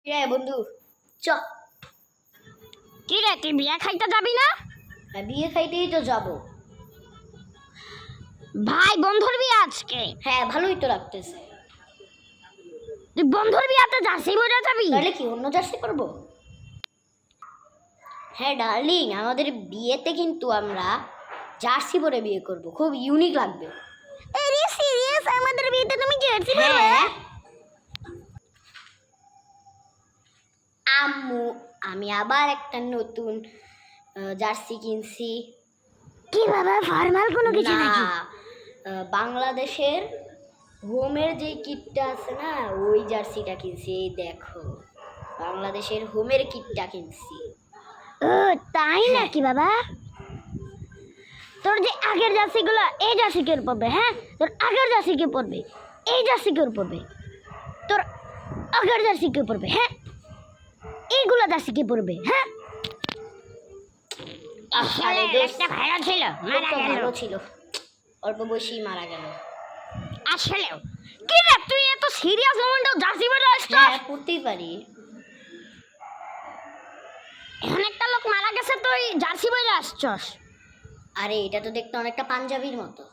রে বন্ধু, চ। কি রে, তুই বিয়া খাইতে যাবি না? বিয়ে খাইতেই তো যাব। ভাই, বন্ধুর বিয়া আজকে। হ্যাঁ, ভালোই তো লাগতেছে। তুই বন্ধুর বিয়াতে জার্সি পরে যাবি? তাহলে কি অন্য জার্সি করবো? হ্যাঁ ডার্লিং, আমাদের বিয়েতে কিন্তু আমরা জার্সি পরে বিয়ে করব, খুব ইউনিক লাগবে। আরে সিরিয়াস, আমাদের বিয়েতে তুমি জার্সি পরবে? হ্যাঁ আম্মু, আমি আবার একটা নতুন জার্সি কিনছি। কি বাবা, ফর্মাল কোনো কিছু না, নাকি? বাংলাদেশের হোমের যে কিটটা আছে না, ওই জার্সিটা কিনছি। এই দেখো, বাংলাদেশের হোমের কিটটা কিনছি। ও তাই নাকি বাবা? তোর যে আগের জার্সি গুলো, এই জার্সি কে পরবে? হ্যাঁ, তোর আগের জার্সি কে পরবে? এই জার্সি কে পরবে? তোর আগের জার্সি কে পরবে? হ্যাঁ, এইগুলো জার্সি কে পরবে? হ্যাঁ, আরে দোস্ত, একটা ভালো ছিল, মারা তো গেল। ভালো ছিল, অল্প বয়সেই মারা গেল। আসলেও কি রে, তুই এত সিরিয়াস মোমেন্টে জার্সি পরে আসছিস? হ্যাঁ, পড়তেই পারি। এখন একটা লোক মারা গেছে, তুই জার্সি পরে আসছস? আরে এটা তো দেখতে অনেকটা পাঞ্জাবির মতো।